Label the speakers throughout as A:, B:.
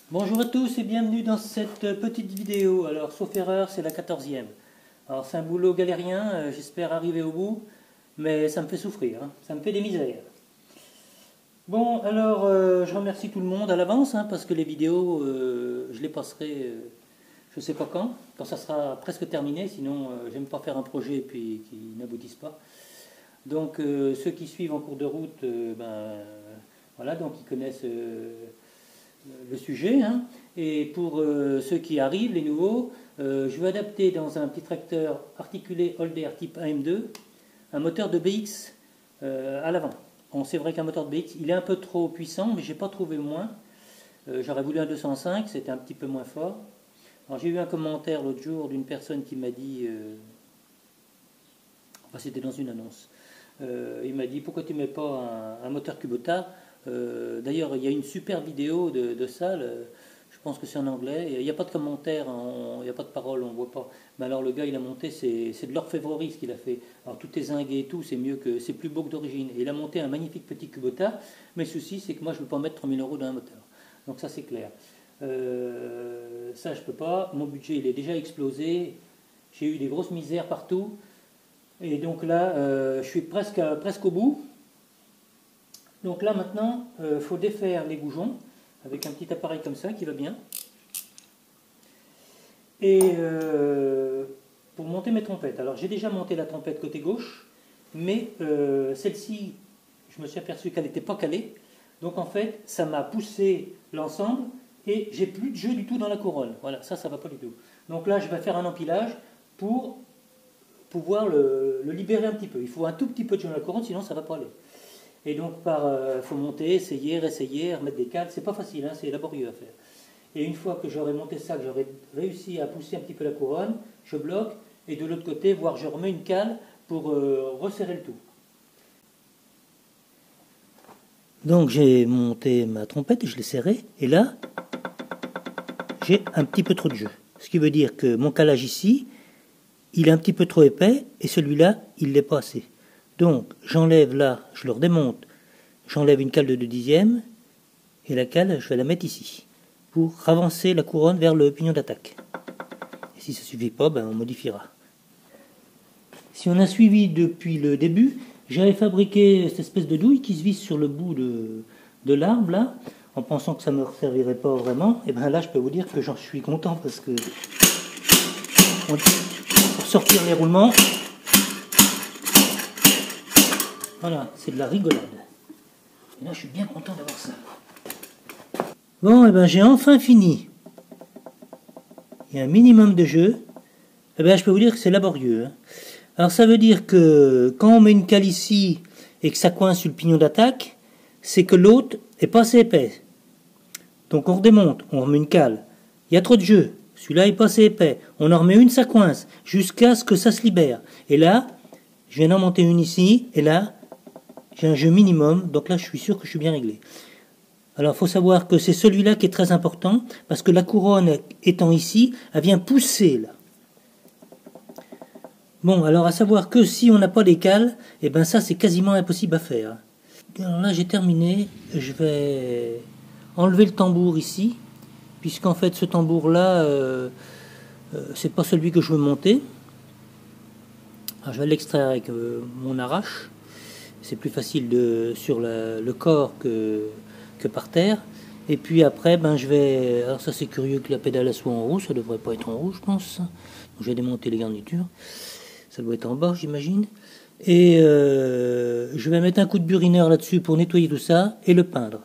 A: Bonjour à tous et bienvenue dans cette petite vidéo. Alors, sauf erreur, c'est la 14e. Alors, c'est un boulot galérien, j'espère arriver au bout, mais ça me fait souffrir, hein. Ça me fait des misères. Bon, alors, je remercie tout le monde à l'avance, hein, parce que les vidéos, je les passerai, je sais pas quand ça sera presque terminé, sinon j'aime pas faire un projet et puis qui n'aboutisse pas. Donc, ceux qui suivent en cours de route, voilà, donc ils connaissent le sujet, hein. Et pour ceux qui arrivent, les nouveaux, je vais adapter dans un petit tracteur articulé Holder type AM2 un moteur de BX à l'avant. Bon, c'est vrai qu'un moteur de BX, il est un peu trop puissant, mais j'ai pas trouvé moins. J'aurais voulu un 205, c'était un petit peu moins fort. Alors j'ai eu un commentaire l'autre jour d'une personne qui m'a dit, enfin c'était dans une annonce, il m'a dit pourquoi tu mets pas un moteur Kubota. D'ailleurs, il y a une super vidéo de ça, je pense que c'est en anglais, il n'y a pas de commentaire, il n'y a pas de parole, on ne voit pas. Mais alors le gars, il a monté, c'est de l'orfèvrerie ce qu'il a fait. Alors tout est zingué et tout, c'est plus beau que d'origine. Et il a monté un magnifique petit Kubota, mais le souci, c'est que moi, je ne peux pas mettre 3000 € dans un moteur. Donc ça, c'est clair. Ça, je ne peux pas. Mon budget, il est déjà explosé. J'ai eu des grosses misères partout. Et donc là, je suis presque au bout. Donc là maintenant, il faut défaire les goujons avec un petit appareil comme ça qui va bien. Et pour monter mes trompettes. Alors j'ai déjà monté la trompette côté gauche, mais celle-ci, je me suis aperçu qu'elle n'était pas calée. Donc en fait, ça m'a poussé l'ensemble et j'ai plus de jeu du tout dans la couronne. Voilà, ça ne va pas du tout. Donc là, je vais faire un empilage pour pouvoir le libérer un petit peu. Il faut un tout petit peu de jeu dans la couronne, sinon ça ne va pas aller. Et donc, faut monter, essayer, réessayer, remettre des cales. C'est pas facile, hein, c'est laborieux à faire. Et une fois que j'aurai monté ça, que j'aurai réussi à pousser un petit peu la couronne, je bloque. Et de l'autre côté, voire je remets une cale pour resserrer le tout. Donc, j'ai monté ma trompette et je l'ai serrée. Et là, j'ai un petit peu trop de jeu. Ce qui veut dire que mon calage ici, il est un petit peu trop épais. Et celui-là, il l'est pas assez. Donc, j'enlève là, je le redémonte, j'enlève une cale de 2/10, et la cale, je vais la mettre ici, pour avancer la couronne vers le pignon d'attaque. Et si ça ne suffit pas, on modifiera. Si on a suivi depuis le début, j'avais fabriqué cette espèce de douille qui se visse sur le bout de l'arbre, là, en pensant que ça ne me servirait pas vraiment. Et bien là, je peux vous dire que j'en suis content, parce que pour sortir les roulements, voilà, c'est de la rigolade. Et là, je suis bien content d'avoir ça. Bon, et j'ai enfin fini. Il y a un minimum de jeu. Je peux vous dire que c'est laborieux, hein. Alors, ça veut dire que quand on met une cale ici et que ça coince sur le pignon d'attaque, c'est que l'autre est pas assez épais. Donc, on redémonte, on remet une cale. Il y a trop de jeu. Celui-là est pas assez épais. On en remet une, ça coince, jusqu'à ce que ça se libère. Et là, je viens d'en monter une ici, et là, j'ai un jeu minimum, donc là je suis sûr que je suis bien réglé. Alors il faut savoir que c'est celui-là qui est très important, parce que la couronne étant ici, elle vient pousser là. Bon, alors à savoir que si on n'a pas les cales, ça c'est quasiment impossible à faire. Alors là j'ai terminé, je vais enlever le tambour ici, puisqu'en fait ce tambour là, c'est pas celui que je veux monter. Alors je vais l'extraire avec mon arrache. C'est plus facile sur le corps que par terre. Et puis après, je vais... Alors ça c'est curieux que la pédale soit en rouge, ça devrait pas être en rouge, je pense. Donc je vais démonter les garnitures. Ça doit être en bas, j'imagine. Et je vais mettre un coup de burineur là-dessus pour nettoyer tout ça et le peindre.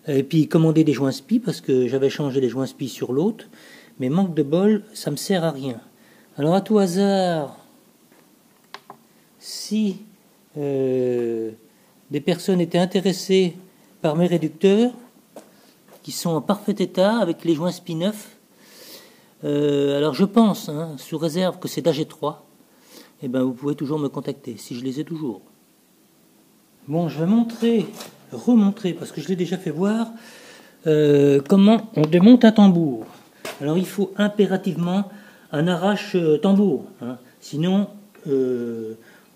A: Et puis commander des joints spi, parce que j'avais changé les joints spi sur l'autre. Mais manque de bol, ça me sert à rien. Alors à tout hasard, si... des personnes étaient intéressées par mes réducteurs qui sont en parfait état avec les joints spi neufs. Alors je pense, sous réserve que c'est d'AG3, vous pouvez toujours me contacter si je les ai toujours. Bon, je vais remontrer parce que je l'ai déjà fait voir comment on démonte un tambour. Alors il faut impérativement un arrache tambour, sinon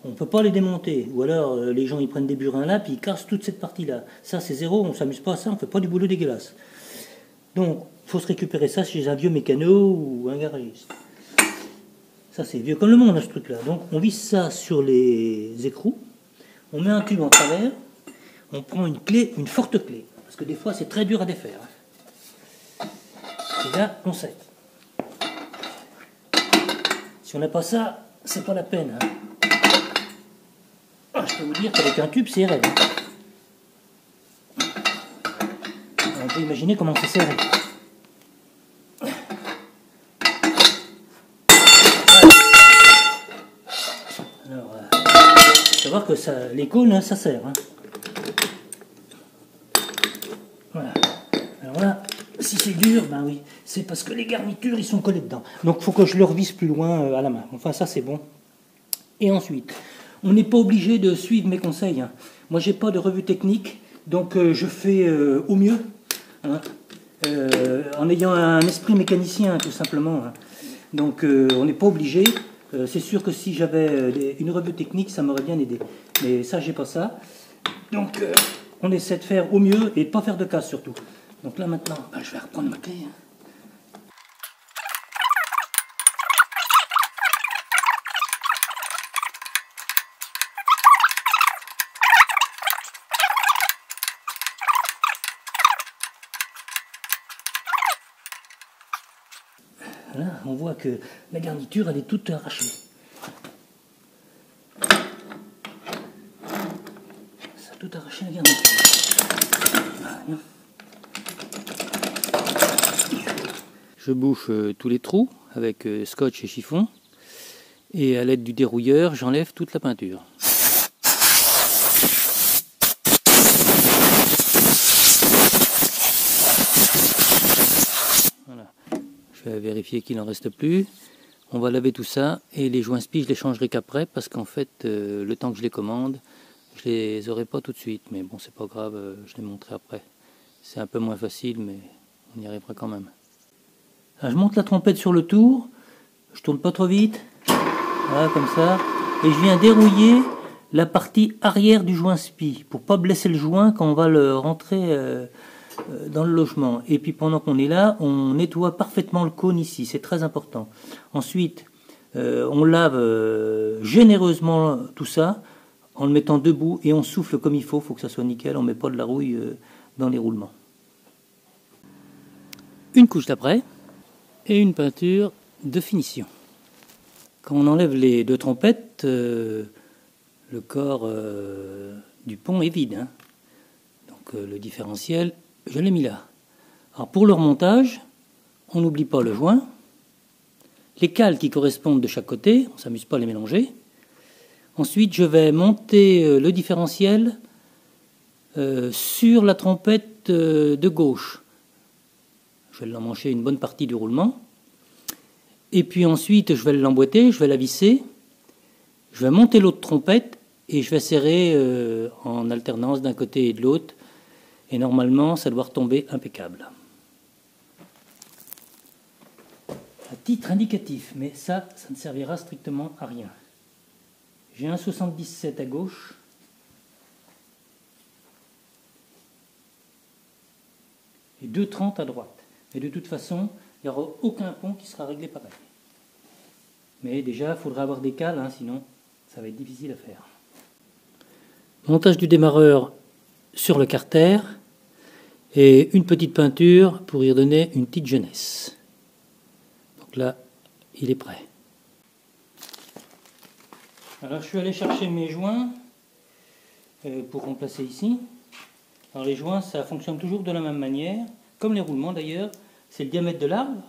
A: on ne peut pas les démonter. Ou alors les gens ils prennent des burins là puis ils cassent toute cette partie là. Ça c'est zéro, on ne s'amuse pas à ça, on ne fait pas du boulot dégueulasse. Donc Il faut se récupérer ça chez un vieux mécano ou un garagiste. Ça c'est vieux comme le monde, ce truc là. Donc on visse ça sur les écrous, on met un tube en travers, on prend une clé, une forte clé, parce que des fois c'est très dur à défaire. Et là on sait. Si on n'a pas ça, c'est pas la peine. Je peux vous dire qu'avec un tube c'est raide. On peut imaginer comment c'est serré. Alors, faut savoir que ça, les cônes, ça sert. Voilà. Alors là, si c'est dur, ben oui, c'est parce que les garnitures, ils sont collés dedans. Donc il faut que je le revisse plus loin à la main. Enfin, ça c'est bon. Et ensuite, on n'est pas obligé de suivre mes conseils. Moi, j'ai pas de revue technique, donc je fais au mieux. En ayant un esprit mécanicien tout simplement. Donc on n'est pas obligé. C'est sûr que si j'avais une revue technique, ça m'aurait bien aidé. Mais ça, j'ai pas ça. Donc on essaie de faire au mieux et de pas faire de casse surtout. Donc là maintenant, je vais reprendre ma clé. Là, on voit que la garniture, elle est toute arrachée. Ça a tout arraché la garniture. Voilà. Je bouche tous les trous avec scotch et chiffon. Et à l'aide du dérouilleur, j'enlève toute la peinture. Voilà. Je vais vérifier qu'il n'en reste plus. On va laver tout ça et les joints spi je les changerai qu'après parce qu'en fait le temps que je les commande je les aurai pas tout de suite, mais bon c'est pas grave, je les montrerai après. C'est un peu moins facile mais on y arrivera quand même. Alors, je monte la trompette sur le tour, je tourne pas trop vite, voilà comme ça, et je viens dérouiller la partie arrière du joint spi pour pas blesser le joint quand on va le rentrer dans le logement. Et puis pendant qu'on est là, on nettoie parfaitement le cône ici, c'est très important. Ensuite, on lave généreusement tout ça en le mettant debout et on souffle comme il faut que ça soit nickel, on ne met pas de la rouille dans les roulements. Une couche d'après et une peinture de finition. Quand on enlève les deux trompettes, le corps du pont est vide. Donc le différentiel, je l'ai mis là. Alors pour le remontage, on n'oublie pas le joint, les cales qui correspondent de chaque côté, on ne s'amuse pas à les mélanger. Ensuite, je vais monter le différentiel sur la trompette de gauche. Je vais l'emmancher une bonne partie du roulement. Et puis ensuite, je vais l'emboîter, je vais la visser. Je vais monter l'autre trompette et je vais serrer en alternance d'un côté et de l'autre. Et normalement, ça doit retomber impeccable. À titre indicatif, mais ça ne servira strictement à rien. J'ai un 77 à gauche. Et 2,30 à droite. Mais de toute façon, il n'y aura aucun pont qui sera réglé pareil. Mais déjà, il faudra avoir des cales, sinon ça va être difficile à faire. Montage du démarreur sur le carter et une petite peinture pour y redonner une petite jeunesse. Donc là, il est prêt. Alors je suis allé chercher mes joints pour remplacer ici. Alors les joints, ça fonctionne toujours de la même manière, comme les roulements d'ailleurs. C'est le diamètre de l'arbre,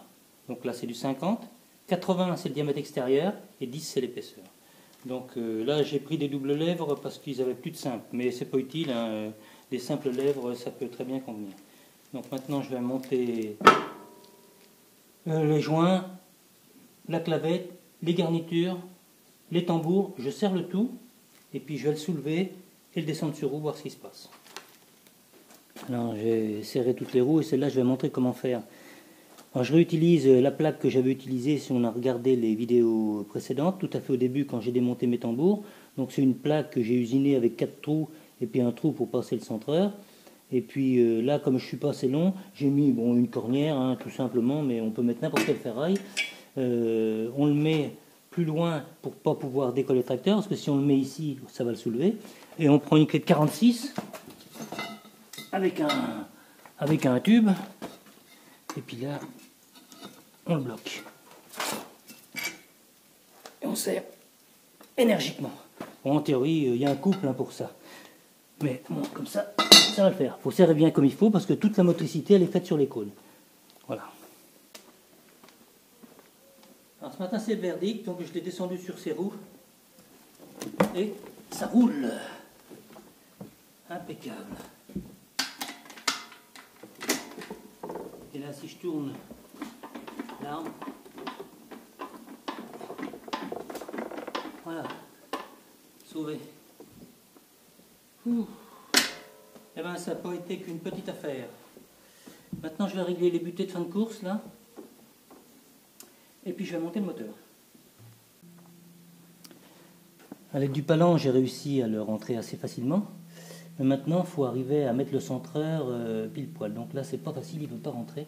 A: donc là c'est du 50, 80 c'est le diamètre extérieur et 10 c'est l'épaisseur. Donc là j'ai pris des doubles lèvres parce qu'ils avaient plus de simples, mais c'est pas utile, des simples lèvres ça peut très bien convenir. Donc maintenant je vais monter les joints, la clavette, les garnitures, les tambours, je serre le tout et puis je vais le soulever et le descendre sur roue, voir ce qui se passe. Alors j'ai serré toutes les roues et celle-là je vais montrer comment faire. Alors, je réutilise la plaque que j'avais utilisée si on a regardé les vidéos précédentes, tout à fait au début quand j'ai démonté mes tambours. Donc c'est une plaque que j'ai usinée avec 4 trous et puis un trou pour passer le centreur. Et puis là, comme je ne suis pas assez long, j'ai mis une cornière, hein, tout simplement, mais on peut mettre n'importe quel ferraille. On le met plus loin pour ne pas pouvoir décoller le tracteur, parce que si on le met ici, ça va le soulever. Et on prend une clé de 46 avec un tube, et puis là, on le bloque. Et on serre énergiquement. Bon, en théorie, il y a un couple pour ça. Mais bon, comme ça va le faire. Il faut serrer bien comme il faut, parce que toute la motricité, elle est faite sur les cônes. Voilà. Alors ce matin, c'est le verdict, donc je l'ai descendu sur ses roues. Et ça roule. Impeccable. Et là, si je tourne l'arme, voilà, sauvé. Eh bien, ça n'a pas été qu'une petite affaire. Maintenant, je vais régler les butées de fin de course, là. Et puis, je vais monter le moteur. À l'aide du palan, j'ai réussi à le rentrer assez facilement. Mais maintenant, il faut arriver à mettre le centreur pile poil. Donc là, c'est pas facile, il ne veut pas rentrer.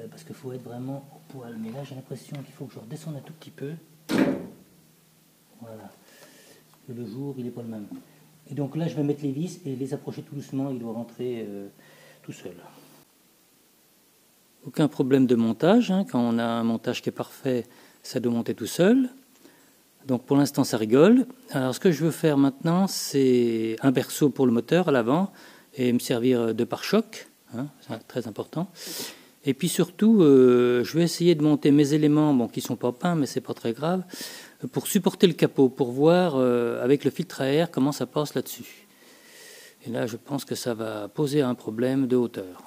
A: Parce qu'il faut être vraiment au poil. Mais là, j'ai l'impression qu'il faut que je redescende un tout petit peu. Voilà. Et le jour, il n'est pas le même. Et donc là, je vais mettre les vis et les approcher tout doucement. Il doit rentrer tout seul. Aucun problème de montage. Hein. Quand on a un montage qui est parfait, ça doit monter tout seul. Donc pour l'instant, ça rigole. Alors ce que je veux faire maintenant, c'est un berceau pour le moteur à l'avant et me servir de pare-choc. Hein, c'est très important. Et puis surtout, je vais essayer de monter mes éléments, qui ne sont pas peints, mais ce n'est pas très grave, pour supporter le capot, pour voir avec le filtre à air comment ça passe là-dessus. Et là, je pense que ça va poser un problème de hauteur.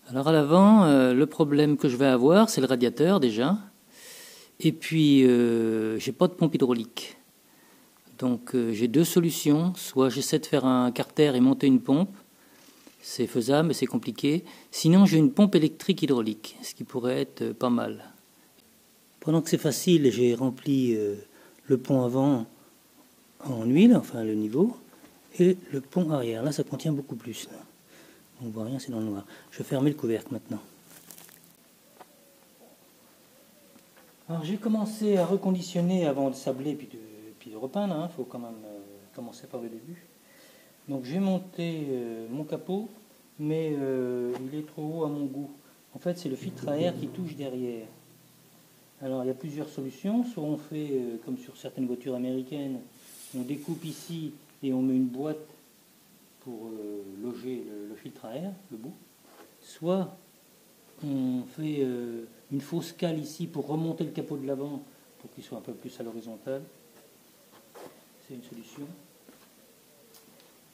A: Alors à l'avant, le problème que je vais avoir, c'est le radiateur déjà. Et puis, j'ai pas de pompe hydraulique. Donc j'ai deux solutions. Soit j'essaie de faire un carter et monter une pompe. C'est faisable, mais c'est compliqué. Sinon, j'ai une pompe électrique hydraulique, ce qui pourrait être pas mal. Pendant que c'est facile, j'ai rempli le pont avant en huile, enfin le niveau, et le pont arrière. Là, ça contient beaucoup plus. Là. On ne voit rien, c'est dans le noir. Je vais fermer le couvercle maintenant. Alors j'ai commencé à reconditionner avant de sabler puis de repeindre. Il faut quand même commencer par le début. Donc j'ai monté mon capot, mais il est trop haut à mon goût. En fait, c'est le filtre à air qui touche derrière. Alors il y a plusieurs solutions. Soit on fait comme sur certaines voitures américaines, on découpe ici et on met une boîte pour loger le filtre à air, le bout. Soit on fait une fausse cale ici pour remonter le capot de l'avant pour qu'il soit un peu plus à l'horizontale. C'est une solution.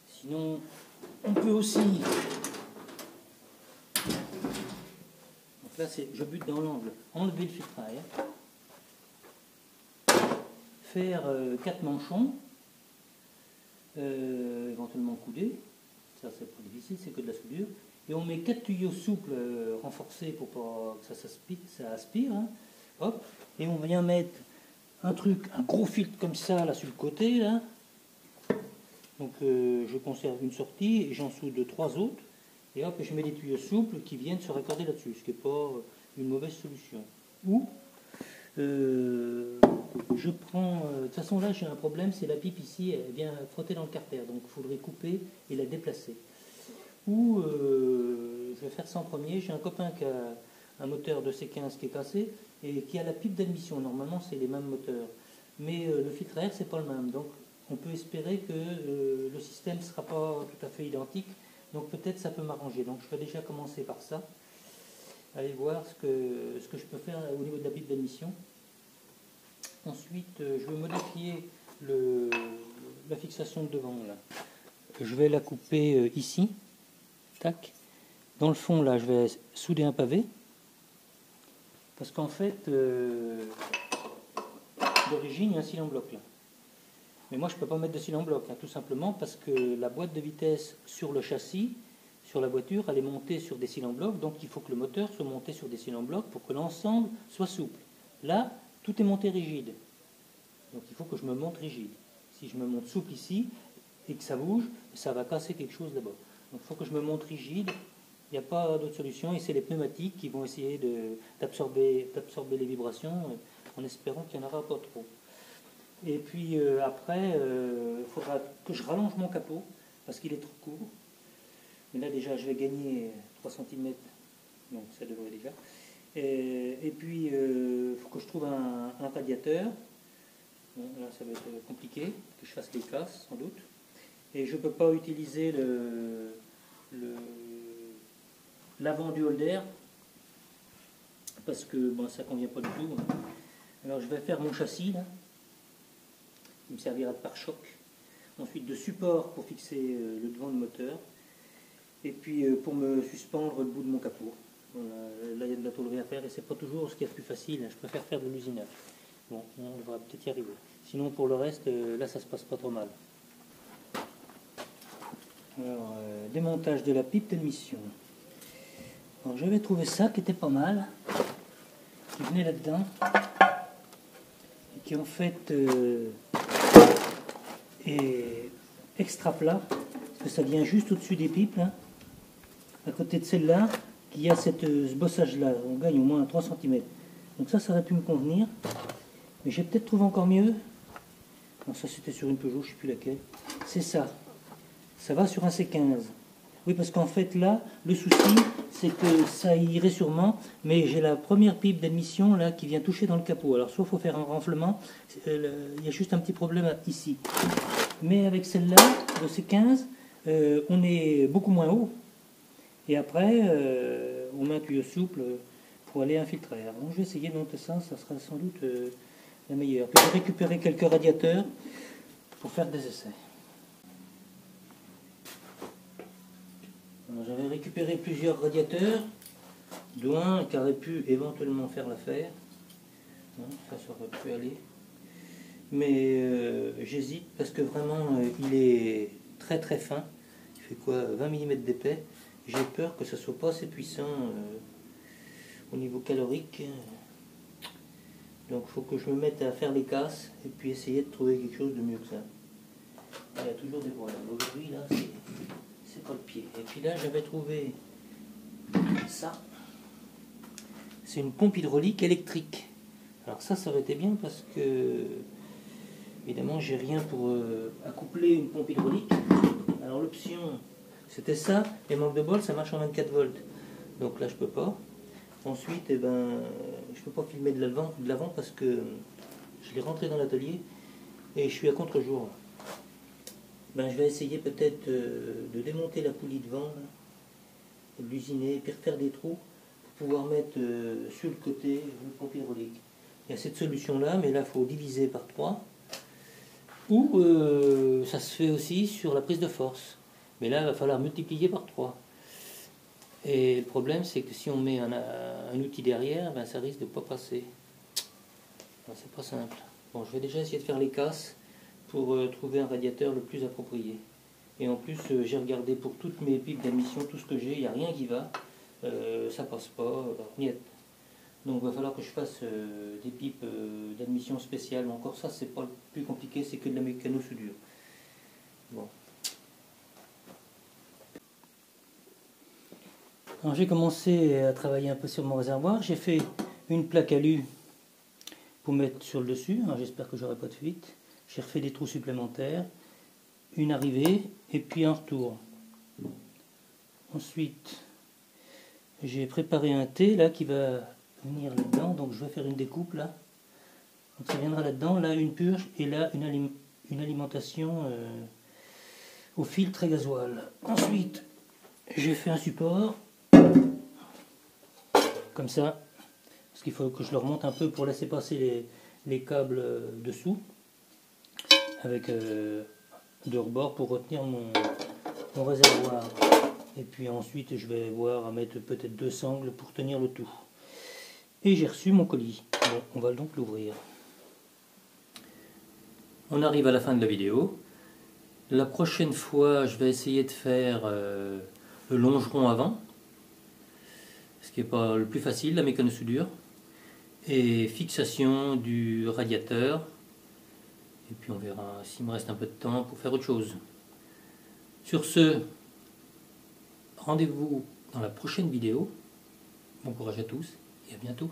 A: Sinon, on peut aussi... Donc là, je bute dans l'angle. Enlever le filtre à air. Faire 4 manchons. Éventuellement couder. Ça, c'est pas difficile, c'est que de la soudure. Et on met 4 tuyaux souples renforcés pour pas que ça aspire. Hein. Hop. Et on vient mettre un gros filtre comme ça, là, sur le côté, là. Donc je conserve une sortie et j'en soude 3 autres. Et hop, je mets des tuyaux souples qui viennent se raccorder là-dessus, ce qui n'est pas une mauvaise solution. Ou je prends... de toute façon là j'ai un problème, c'est la pipe ici, elle vient frotter dans le carter. Donc il faudrait couper et la déplacer. Ou je vais faire ça en premier. J'ai un copain qui a un moteur de C15 qui est cassé et qui a la pipe d'admission. Normalement c'est les mêmes moteurs. Mais le filtre à air c'est pas le même. Donc on peut espérer que le système ne sera pas tout à fait identique. Donc peut-être ça peut m'arranger. Donc je vais déjà commencer par ça. Allez voir ce que je peux faire au niveau de la pipe d'admission. Ensuite, je vais modifier la fixation de devant. Là. Je vais la couper ici. Tac. Dans le fond, là, je vais souder un pavé. Parce qu'en fait, d'origine, il y a un cylindre bloc là. Mais moi, je ne peux pas mettre de cylindre bloc, tout simplement parce que la boîte de vitesse sur le châssis, sur la voiture, elle est montée sur des cylindres blocs, donc il faut que le moteur soit monté sur des cylindres blocs pour que l'ensemble soit souple. Là, tout est monté rigide. Donc il faut que je me monte rigide. Si je me monte souple ici et que ça bouge, ça va casser quelque chose là-bas. Donc il faut que je me montre rigide. Il n'y a pas d'autre solution. Et c'est les pneumatiques qui vont essayer d'absorber les vibrations en espérant qu'il n'y en aura pas trop. Et puis après, il faudra que je rallonge mon capot parce qu'il est trop court. Mais là déjà, je vais gagner 3 cm. Donc ça devrait déjà. Et puis, il faut que je trouve un radiateur. Bon, là, ça va être compliqué, que je fasse les casses, sans doute. Et je ne peux pas utiliser l'avant du holder, parce que bon, ça ne convient pas du tout. Alors, je vais faire mon châssis, là. Il me servira de pare-choc. Ensuite, de support pour fixer le devant du moteur. Et puis, pour me suspendre le bout de mon capot. Voilà, là, il y a de la tôlerie à faire et c'est pas toujours ce qui est le plus facile. Je préfère faire de l'usinage. Bon, on devra peut-être y arriver. Sinon, pour le reste, là, ça se passe pas trop mal. Alors, démontage de la pipe d'émission. Alors, j'avais trouvé ça qui était pas mal, qui venait là-dedans, et qui en fait est extra plat, parce que ça vient juste au-dessus des pipes, là, à côté de celle-là, qui a ce bossage-là. On gagne au moins 3 cm. Donc ça aurait pu me convenir. Mais j'ai peut-être trouvé encore mieux. Non, ça c'était sur une Peugeot, je ne sais plus laquelle. C'est ça. Ça va sur un C15. Oui, parce qu'en fait là, le souci, c'est que ça irait sûrement, mais j'ai la première pipe d'admission là qui vient toucher dans le capot. Alors soit il faut faire un renflement, il y a juste un petit problème ici. Mais avec celle-là, le C15, on est beaucoup moins haut. Et après, on met un tuyau souple pour aller infiltrer. Alors, je vais essayer de monter ça, ça sera sans doute la meilleure. Puis je vais récupérer quelques radiateurs pour faire des essais. J'avais récupéré plusieurs radiateurs, dont un qui aurait pu éventuellement faire l'affaire. Ça aurait pu aller. Mais j'hésite parce que vraiment, il est très très fin. Il fait quoi, 20 mm d'épais. J'ai peur que ça ne soit pas assez puissant au niveau calorique. Donc il faut que je me mette à faire les casses et puis essayer de trouver quelque chose de mieux que ça. Il y a toujours des problèmes. Aujourd'hui, là, c'est pas le pied. Et puis là, j'avais trouvé ça. C'est une pompe hydraulique électrique. Alors ça aurait été bien parce que, évidemment, j'ai rien pour accoupler une pompe hydraulique. Alors l'option... C'était ça, et manque de bol, ça marche en 24 volts. Donc là, je peux pas. Ensuite, je peux pas filmer de l'avant parce que je l'ai rentré dans l'atelier et je suis à contre-jour. Je vais essayer peut-être de démonter la poulie devant, là, de l'usiner, puis refaire des trous pour pouvoir mettre sur le côté une pompe hydraulique. Il y a cette solution-là, mais là, il faut diviser par 3. Ou ça se fait aussi sur la prise de force. Mais là, il va falloir multiplier par 3. Et le problème, c'est que si on met un outil derrière, ça risque de ne pas passer. C'est pas simple. Bon, je vais déjà essayer de faire les casses pour trouver un radiateur le plus approprié. Et en plus, j'ai regardé pour toutes mes pipes d'admission, tout ce que j'ai, il n'y a rien qui va. Ça passe pas, niet. Donc il va falloir que je fasse des pipes d'admission spéciales. Encore ça, c'est pas le plus compliqué, c'est que de la mécano-soudure. Bon. Alors j'ai commencé à travailler un peu sur mon réservoir. J'ai fait une plaque alu pour mettre sur le dessus. J'espère que j'aurai pas de fuite. J'ai refait des trous supplémentaires, une arrivée et puis un retour. Ensuite, j'ai préparé un T là qui va venir là-dedans. Donc je vais faire une découpe là. Donc ça viendra là-dedans. Là une purge et là une alimentation au filtre et gasoil. Ensuite, j'ai fait un support. Comme ça, parce qu'il faut que je le remonte un peu pour laisser passer les câbles dessous, avec de rebord pour retenir mon réservoir. Et puis ensuite, je vais voir à mettre peut-être 2 sangles pour tenir le tout. Et j'ai reçu mon colis. Bon, on va donc l'ouvrir. On arrive à la fin de la vidéo. La prochaine fois, je vais essayer de faire le longeron avant. Ce qui n'est pas le plus facile, la mécano-soudure, et fixation du radiateur, et puis on verra s'il me reste un peu de temps pour faire autre chose. Sur ce, rendez-vous dans la prochaine vidéo. Bon courage à tous et à bientôt.